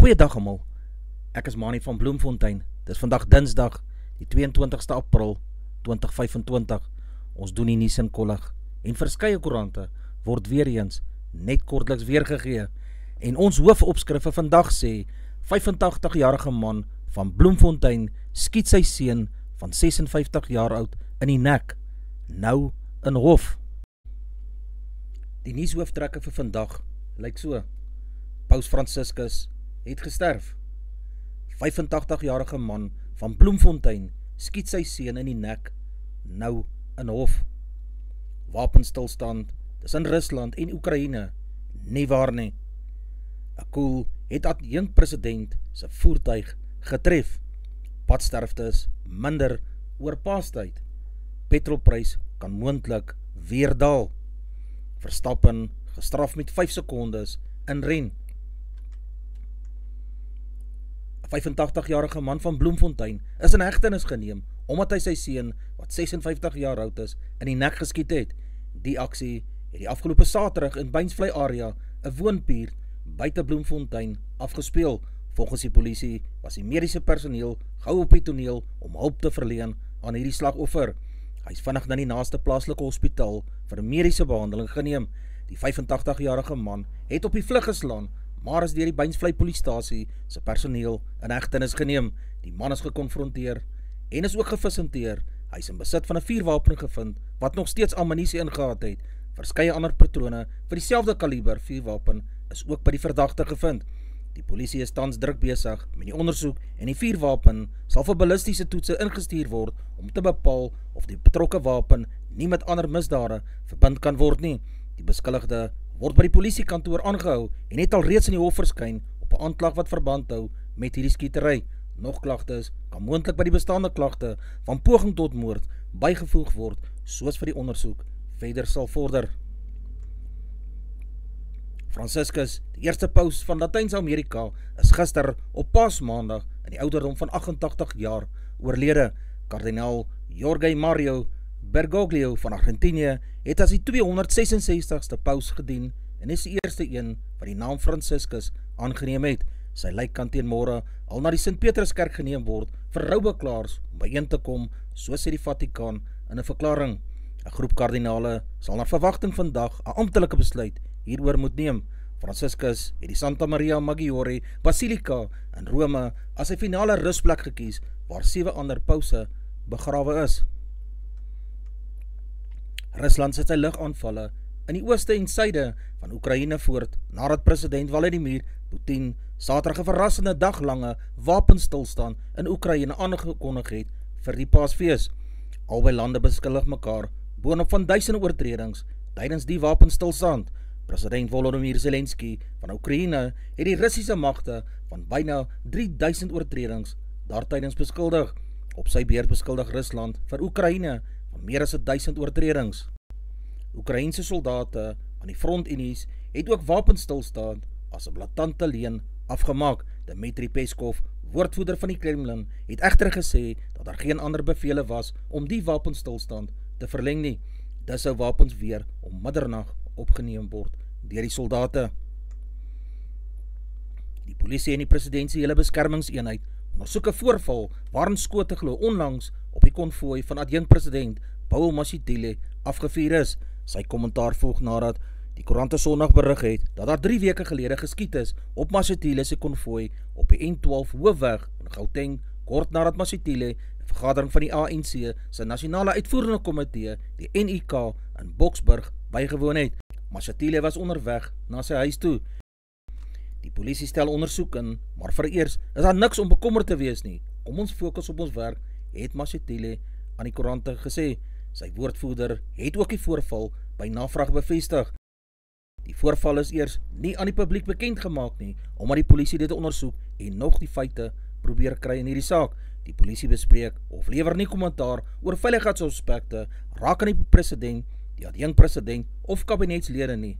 Goeiedag almal, ek is Manie van Bloemfontein. Dit is vandag Dinsdag, die 22ste April 2025. Ons doen die nuus in kollig en verskeie koerante word weer eens net kortliks weergegee. En ons hoofopskrifte vandag sê, 85-jarige man van Bloemfontein skiet sy seun van 56 jaar oud in die nek, nou in hof. Die nuushooftrekke vir vandag lyk so: Paus Franciscus het gesterf. 85-jarige man van Bloemfontein skiet sy seun in die nek, nou in hof. Wapenstilstand tussen Rusland en Oekraïne, nie waar nie. 'n Koel het adjunkt-president se voertuig getref. Padsterftes minder oor Paastyd. Petrolprys kan moontlik weer daal. Verstappen gestraf met 5 sekondes in ren. 'n 85-jarige man van Bloemfontein is in hegtenis geneem omdat hy sy seun, wat 56 jaar oud is, in die nek geskiet het. Die aksie het die afgelope Saterdag in Beinsvlei area, 'n woonbuurt buite Bloemfontein, afgespeel. Volgens die polisie was die mediese personeel gou op die toneel om hulp te verleen aan hierdie slagoffer. Hy is vinnig na die naaste plaaslike hospitaal vir mediese behandeling geneem. Die 85-jarige man het op die vlug geslaan, maar is deur die Beinsvlei Polisiestasie se personeel in hegtenis geneem. Die man is gekonfronteer en is ook gevisenteer. Hy is in besit van 'n vuurwapen gevind wat nog steeds ammunisie ingehad het. Verskeie ander patrone vir dieselfde kaliber vuurwapen is ook by die verdagte gevind. Die polisie is tans druk besig met die ondersoek en die vuurwapen sal vir ballistiese toetse ingestuur word om te bepaal of die betrokke wapen nie met ander misdade verbind kan word nie. Die beskuldigde word by die polisiekantoor aangehou en het al reeds in die hof verskyn op 'n aanklag wat verband hou met hierdie skietery. Nog klagtes kan moontlik by die bestaande klagte van poging tot moord bygevoeg word, soos vir die ondersoek verder sal vorder. Franciscus, die eerste paus van Latijns-Amerika, is gister op Paasmaandag in die ouderdom van 88 jaar oorlede. Kardinaal Jorge Mario Bergoglio van Argentinië het as die 266ste paus gedien en is die eerste een wat die naam Franciscus aangeneem het. Sy lijk kan teen môre al na die Sint-Peterskerk geneem word vir roubeklaars om byeen te kom, soos sê die Vatikaan in 'n verklaring. 'n Groep kardinale sal na verwagting vandag 'n amptelike besluit hieroor moet neem. Franciscus het die Santa Maria Maggiore Basilika in Rome as sy finale rusplek gekies, waar 7 ander pause begrawe is. Rusland sit sy lugaanvalle in die ooste en suide van Oekraïne voort, nadat president Vladimir Putin Saterdag 'n verrassende daglange wapenstilstand in Oekraïne aangekondig het vir die Paasfees. Albei lande beskuldig mekaar boonop van duisende oortredings tydens die wapenstilstand. President Volodymyr Zelensky van Oekraïne het die Russiese magte van byna 3000 oortredings daartydens beskuldig. Op sy beurt beskuldig Rusland vir Oekraïne van meer as 1000 oortredings. Oekraïense soldate aan die frontunies het ook wapenstilstand as 'n blaatante leuen afgemaak. Dmitri Peskov, woordvoerder van die Kremlin, het egter gesê dat daar geen ander bevele was om die wapenstilstand te verleng nie. Dus sou wapens weer om middernag opgeneem word deur die soldate. Die polisie en die presidensiële beskermingseenheid ondersoek 'n voorval waarin skote glo onlangs op die konvooi van adjunkt-president Paul Mashatile afgevuur is. Sy kommentaar volg nadat die koerante Sondag berig het dat daar 3 weke gelede geskiet is op Mashatile se konvooi op die N12 hoofweg in Gauteng, kort nadat Mashatile 'n vergadering van die ANC se nasionale uitvoerende komitee, die NIK, in Boksburg bygewoon het. Mashatile was onderweg na sy huis toe. Die polisie stel ondersoek in, maar vereers is daar niks om bekommerd te wees nie. Kom ons fokus op ons werk, het Mashatile aan die koerante gesê. Sy woordvoerder het ook die voorval by navraag bevestig. Die voorval is eers nie aan die publiek bekend gemaak nie, omdat die polisie dit ondersoek en nog die feite probeer kry in hierdie saak. Die polisie bespreek of lewer nie kommentaar oor veiligheidsaspekte raak aan die president, die adjunkt-president of kabinetslede nie.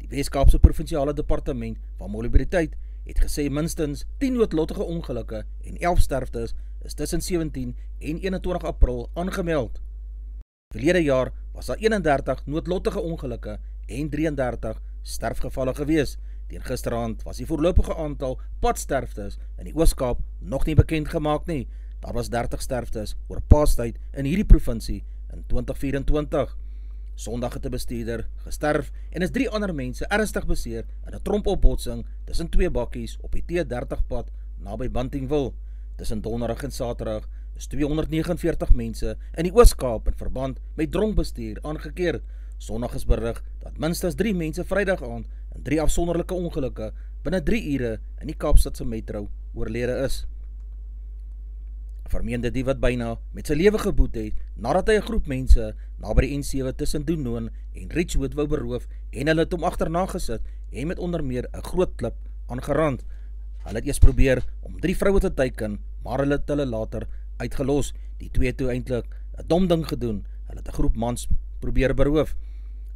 Die Weskaapse Provinsiale Departement van Mobiliteit het gesê minstens 10 noodlottige ongelukke en 11 sterftes is tussen 17 en 21 April aangemeld. Verlede jaar was daar 31 noodlottige ongelukke en 33 sterfgevalle gewees. Teen gisteraand was die voorlopige aantal padsterftes in die Oos-Kaap nog nie bekend gemaak nie. Daar was 30 sterftes oor Paastyd in hierdie provinsie in 2024. Sondag het 'n bestuurder gesterf en is 3 ander mense ernstig beseer in 'n trompopbotsing tussen 2 bakkies op die T30 pad naby Buntingville. Tussen Donderdag en Saterdag is 249 mense in die Oos-Kaap in verband met dronkbestuur aangekeer. Sondag is berig dat minstens 3 mense Vrydag aand in 3 afsonderlike ongelukke binne 3 ure in die Kaapstadse metro oorlede is. 'n Vermeende dief wat byna met sy lewe geboet het nadat hy 'n groep mense naby die N7 tussen Doenoon en Richwood wou beroof en hulle het hom agterna gesit en met onder meer 'n groot klip aangerand. Hulle het eers probeer om 3 vroue te teiken, maar hulle het hulle later uitgelos. Die 2 toe eintlik 'n dom ding gedoen. Hulle het 'n groep mans probeer beroof.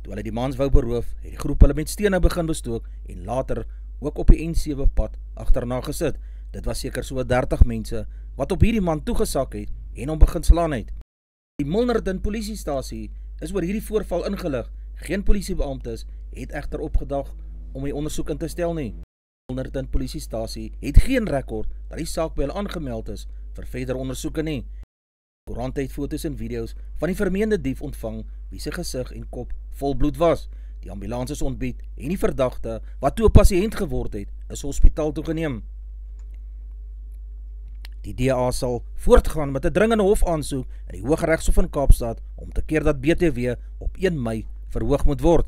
Toe hulle die mans wou beroof, het die groep hulle met stene begin bestook en later ook op die N7 pad agterna gesit. Dit was seker so 30 mense wat op hierdie man toegesak het en hom begin slaan het. Die Milnerton polisiestasie is oor hierdie voorval ingelig. Geen polisiebeamptes het egter opgedag om die ondersoek in te stel nie. Milnerton polisiestasie het geen rekord dat die saak by hulle aangemeld is vir verder ondersoeke nie. Koerante het foto's en video's van die vermeende dief ontvang wie sy gesig en kop vol bloed was. Die ambulans is ontbied en die verdagte, wat toe 'n pasiënt geword het, is hospitaal toegeneem. Die DA sal voortgaan met 'n dringende hofaansoek in die Hooggeregshof in Kaapstad om te keer dat BTW op 1 Mei verhoog moet word.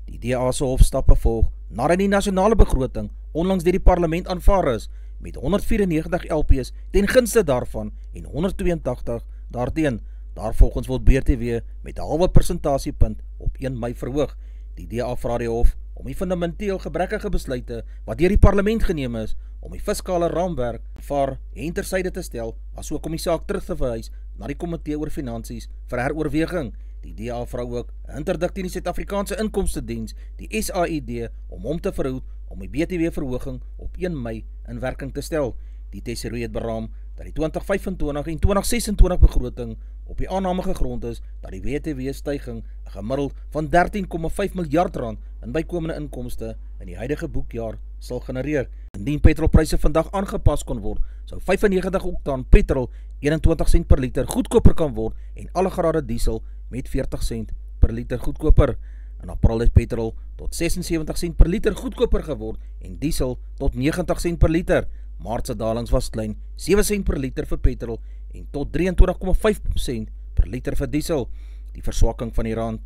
Die DA se hofstappe volg nadat die nasionale begroting onlangs deur die parlement aanvaar is met 194 LP's ten gunste daarvan en 182 daarteen. Daarvolgens word BTW met 'n halwe persentasiepunt op 1 Mei verhoog. Die DA vra die hof om die fundamenteel gebrekkige besluite wat deur die parlement geneem is om die fiskale raamwerk vaar en tersyde te stel, asook om die saak terug te verwys na die komitee oor finansies vir heroorweging. Die DA vra ook 'n interdik teen die Suid-Afrikaanse Inkomstediens, die SAID, om hom te verhoed om die BTW-verhoging op 1 Mei in werking te stel. Die tesourier het beraam dat die 2025 en 2026 begroting op die aanname gegrond is dat die BTW-styging 'n gemiddeld van 13,5 miljard rand in bykomende inkomste in die huidige boekjaar sal genereer. Indien petrolpryse vandag aangepas kon word, sou 95 oktaan petrol 21 sent per liter goedkoper kan word en alle grade diesel met 40 sent per liter goedkoper. In April het petrol tot 76 sent per liter goedkoper geword en diesel tot 90 sent per liter. Maart se dalings was klein, 7 sent per liter vir petrol en tot 23,5 sent per liter vir diesel. Die verswakking van die rand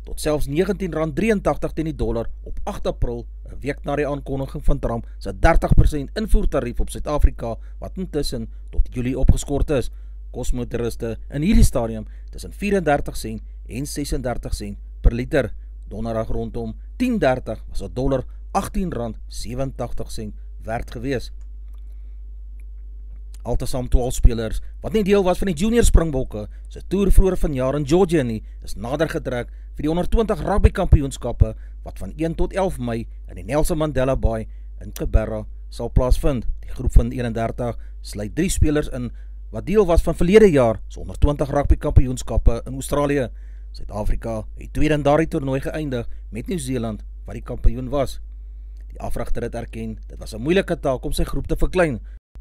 tot selfs R19.83 teen die dollar op 8 April, 'n week na die aankondiging van Trump se 30% invoertarief op Suid-Afrika wat intussen tot Julie opgeskort is. Kos motoriste in hierdie stadium tussen 34 sent en 36 sent per liter. Donderdag rondom 10:30 was 'n dollar R18.87 werd gewees. Altesaam 12 spelers wat nie deel was van die junior Springbokke se toer vroeër vanjaar in Georgia nie, is nader getrek vir die onder 20 rugby kampioenskappe wat van 1 tot 11 Mei in die Nelson Mandela Bay in Kibera sal plaasvind. Die groep van 31 sluit 3 spelers in wat deel was van verlede jaar se onder 20 rugby kampioenskappe in Australië. Suid-Afrika het tweede in daardie toernooi geëindig met Nieu-Seeland wat die kampioen was. Die afrigter het erken dit was 'n moeilike taak om sy groep te verklein.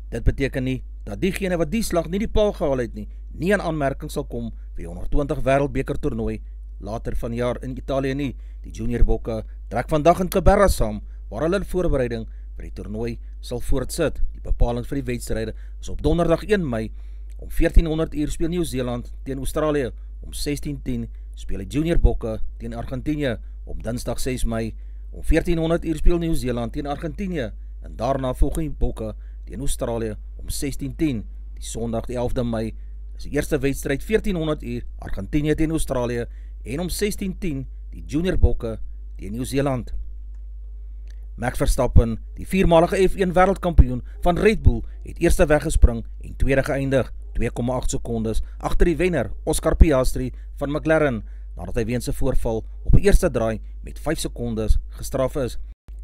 Dit beteken nie dat diegene wat die slag nie die paal gehaal het nie aan aanmerking sal kom vir die 120 wêreldbeker toernooi later vanjaar in Italië nie. Die junior bokke trek vandag in Kibera saam waar hulle voorbereiding vir die toernooi sal voortsit. Die bepaling vir die wedstryde is op Donderdag 1 Mei om 1400 uur speel Nieu-Seeland teen Australië. Om 16:10 speel die junior bokke teen Argentinië. Op Dinsdag 6 Mei om 1400 uur speel Nieu-Seeland teen Argentinië en daarna volg die bokke teen Australië om 16:10. Die Sondag die 11de Mei is die eerste wedstryd 1400 uur Argentinië teen Australië en om 16:10 die junior bokke teen Nieu-Seeland. Max Verstappen, die 4-malige F1 wêreldkampioen van Red Bull, het eerste weggespring en tweede geëindig, 2,8 sekondes agter die wenner Oscar Piastri van McLaren, nadat hy weens 'n voorval op die eerste draai met 5 sekondes gestraf is.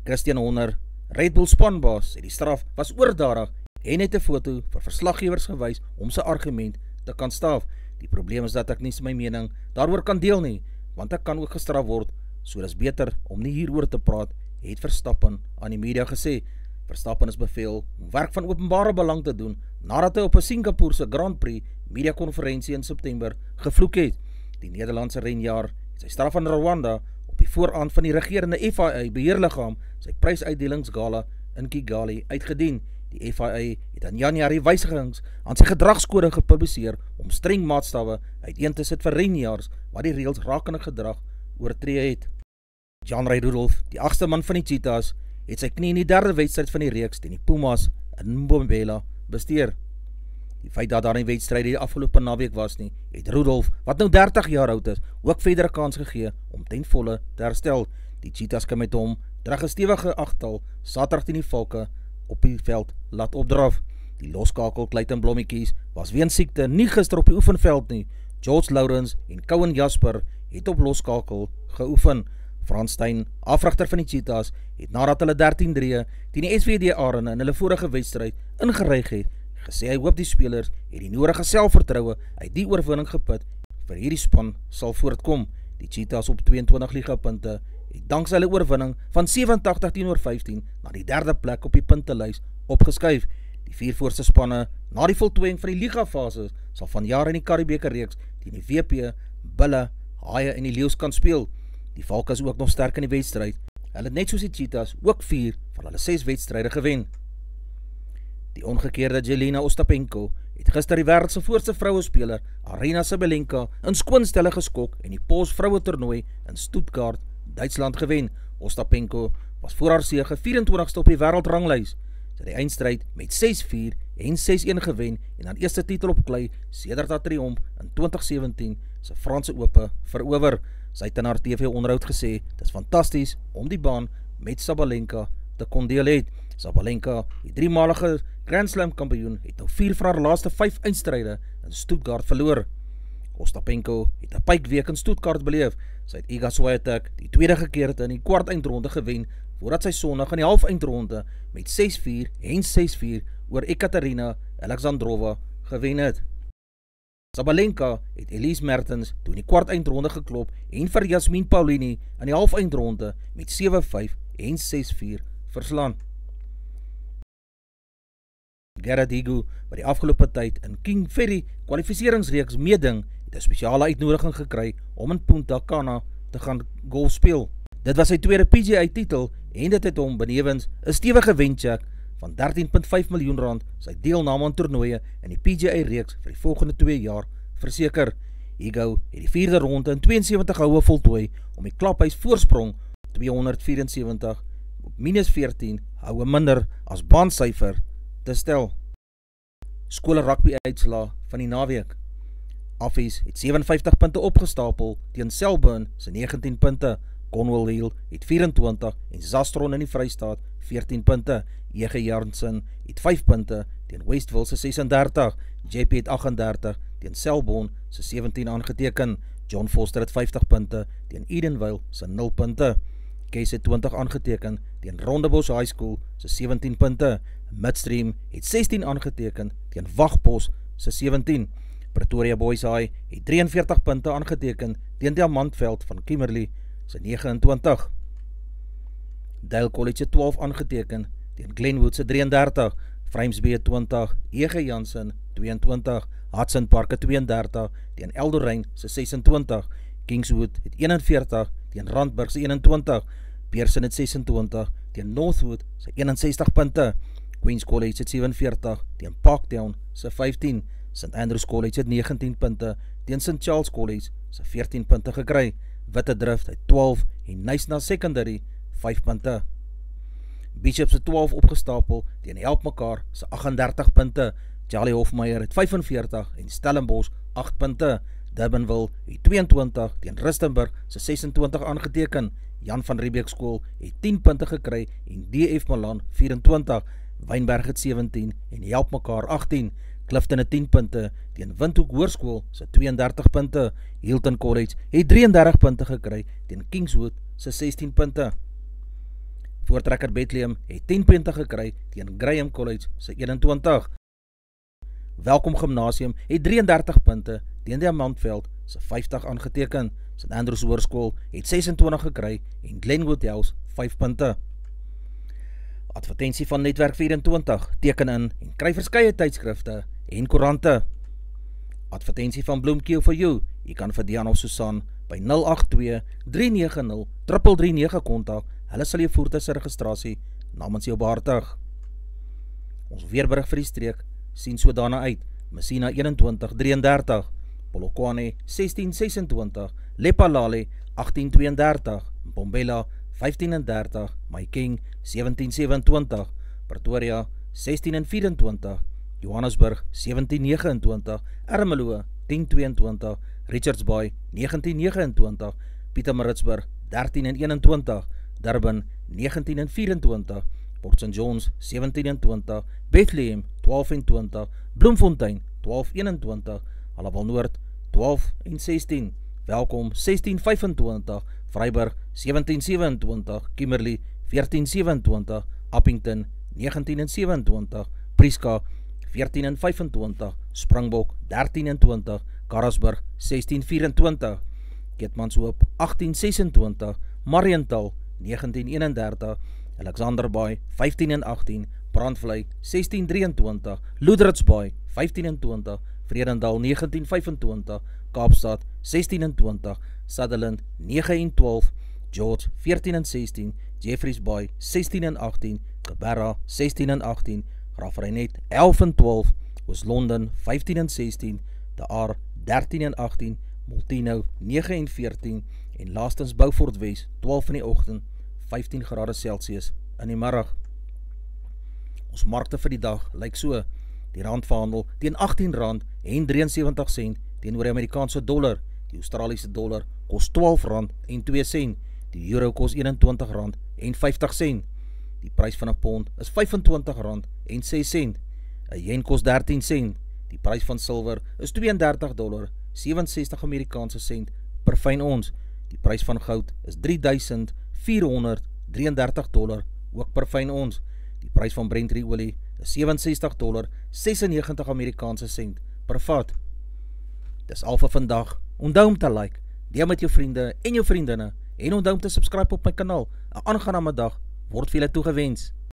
Christian Horner, Red Bull spanbaas, sê die straf was oordadig en het 'n foto vir verslaggewers gewys om sy argument te kan staaf. Die probleem is dat ek nie my mening daaroor kan deel nie, want ek kan ook gestraf word so dis beter om nie hieroor te praat, het Verstappen aan die media gesê. Verstappen is beveel om werk van openbare belang te doen, nadat hy op 'n Singapoorse Grand Prix mediakonferensie in September gevloek het. Die Nederlandse renjaer het sy straf in Rwanda op die vooraand van die regerende FIA beheerliggaam sy prysuitdelingsgala in Kigali uitgedien. Die FIA het in Januarie wysigings aan sy gedragskode gepubliseer om streng maatstawwe uiteen te sit vir renjaers wat die reëls rakende gedrag oortree het. Jan-Ray Rudolph, die 8ste man van die Cheetahs, het sy knie in die 3de wedstryd van die reeks teen die Pumas in Mbombela besteer. Die feit dat daar nie wedstryd die afgelope naweek was nie, het Rudolph, wat nou 30 jaar oud is, ook verdere kans gegee om ten volle te herstel. Die Cheetahs kan met hom terug 'n stewige agtal Saterdag teen die Valke op die veld laat opdraf. Die loskakel Clayton Blommetjies was weens siekte nie gister op die oefenveld nie. George Lawrence en Cohen Jasper het op loskakel geoefen. Frans Steyn, afrigter van die Cheetahs, het nadat hulle 13-3 teen die SVD Arende in hulle vorige wedstryd ingeryg het, gesê hy hoop die spelers het die nodige selfvertroue uit die oorwinning geput vir hierdie span sal voortkom. Die Cheetahs op 22 ligapunte het danksy hulle oorwinning van 87-15 na die 3de plek op die puntelys opgeskuif. Die 4 voorste spanne na die voltooiing van die ligafases sal vanjaar in die Karibeker reeks teen die WP, Bulle, Haie en die Leeu's kan speel. Die Valke is ook nog sterk in die wedstryd. Hulle het net soos die Cheetahs ook 4 van hulle 6 wedstryde gewen. Die ongekeerde Jelena Ostapenko het gister die wêreld se voorste vrouespeler Aryna Sabalenka in skoonstelle geskok en die Pols vroue toernooi in Stuttgart, Duitsland gewen. Ostapenko was voor haar sege 24ste op die wêreldranglys. Sy het die eindstryd met 6-4 en 6-1 gewen en haar eerste titel op klei sedert haar triomf in 2017 se Franse Ope verower. Sy het in haar TV-onderhoud gesê, dit is fantasties om die baan met Sabalenka te kon deel het. Sabalenka, die 3-malige Grand Slam kampioen, het nou 4 van haar laaste 5 eindstryde in Stuttgart verloor. Ostapenko het 'n pypweek in Stuttgart beleef. Sy het Iga Swiatek die tweede gekeerde in die kwart eindronde gewen, voordat sy Sondag in die half eindronde met 6-4 en 6-4 oor Ekaterina Alexandrova gewen het. Sabalenka het Elise Mertens toe in die kwart eindronde geklop en vir Jasmine Paulini in die half eindronde met 7-5 en 6-4 verslaan. Gerard Higu, wat die afgelope tyd in King Ferry kwalificeringsreeks meeding, het 'n spesiale uitnodiging gekry om in Punta Cana te gaan golf speel. Dit was sy tweede PGA titel en dit het hom benewens 'n stewige wencheck van R13.5 miljoen sy deelname aan toernooie in die PGA reeks vir die volgende 2 jaar verseker. Higu het die 4de ronde in 72 houe voltooi om die klaphuis voorsprong 274 op -14 houe minder as baansyfer te stel. Skole rugby uitslaa van die naweek. Affies het 57 punte opgestapel teen Selborne se 19 punte. Cornwall Hill het 24 en Zastron in die Vrystaat 14 punte. Ege Jansen het 5 punte teen Westville se 36. JP het 38 teen Selborne se 17 aangeteken. John Foster het 50 punte teen Edenvale se 0 punte. Case het 20 aangeteken teen Rondebosch High School se 17 punte. Midstream het 16 aangeteken teen Wagbos se 17. Pretoria Boys High het 43 punte aangeteken teen Diamantveld van Kimberley se 29. Dale College het 12 aangeteken teen Glenwood se 33. Vryheidsby het 20, Ege Jansen 22, Hudson Park het 32 teen Eldorrein se 26. Kingswood het 41 teen Randburg se 21. Pearson het 26 teen Northwood se 61 punte. Queen's College het 47 teen Parktown se 15. St Andrews College het 19 punte teen St Charles College se 14 punte gekry. Witte Drift het 12 en Nysna Secondary 5 punte. Bishops het 12 opgestapel teen Help Mekaar se 38 punte. Charlie Hofmeyer het 45 en Stellenbosch 8 punte. Durbanville het 22 teen Rustenburg se 26 aangeteken. Jan van Riebeeck Skool het 10 punte gekry en DF Milan 24. Wynberg het 17 en Help Mekaar 18. Clifton het 10 punte teen Windhoek Hoërskool se 32 punte. Hilton College het 33 punte gekry teen Kingswood se 16 punte. Voortrekker Bethlehem het 10 punte gekry teen Graham College se 21. Welkom Gymnasium het 33 punte teen Diamantveld se 50 aangeteken. St. Andrews Hoërskool het 26 gekry en Glenwood House 5 punte. Advertensie van Netwerk 24, teken in en kry verskeie tydskrifte en koerante. Advertensie van Bloemkeel for you, jy kan vir Dian of Susan by 082-390-3339 kontak, hulle sal jou voertuig se registrasie namens jou behartig. Ons weerberig vir die streek sien so daarna uit, Messina 21-33, Polokwane 16-26, Lephalale 18-32, Mbombela 15-30, Mahikeng 17-27, Pretoria 16-24, Johannesburg 17-29, Ermelo 10-22, Richards Bay 19-29, Pietermaritzburg 13-21, Durban 19-24, Port St. John's 17-20, Bethlehem 12-20, Bloemfontein 12-21, Halabal Noord 12-16, Welkom 16-25, Vryburg 17-27, Kimberley 14-27, Appington 19-27, Prieska 14-25, Springbok 13-20, Karasburg 16-24, Keetmanshoop 18-26, Mariental 19-31, Alexander Bay 15-18, Brandvlei 16-23, Loederitsbaai 15-20, Vredendal 19-25, Kaapstad 16-20, Sutherland 9-12, George 14-16, Jeffreys Bay 16-18, Geberra 16-18, Graafreinet 11-12, Oos-London 15-16, De Aar 13-18, Multino 9-14 en laastens Beaufort Wes 12 in die oggend, 15 grade Celsius in die middag. Ons markte vir die dag lyk so: die rand verhandel teen R18.73 teenoor die Amerikaanse dollar, die Australiese dollar kos R12.02, die euro kos R21.50, die prys van 'n pond is R25.06, 'n yen kos 13 sent, die prys van silwer is $32.67 Amerikaanse sent per fyn ons, die prys van goud is $3,433 ook per fyn ons, die prys van Brent olie is $67.96 Amerikaanse sent per vat. Dis al vir vandag. Onthou om te like, deel met jou vriende en jou vriendinne en onthou om te subscribe op my kanaal. 'n aangename dag word vir julle toegewens.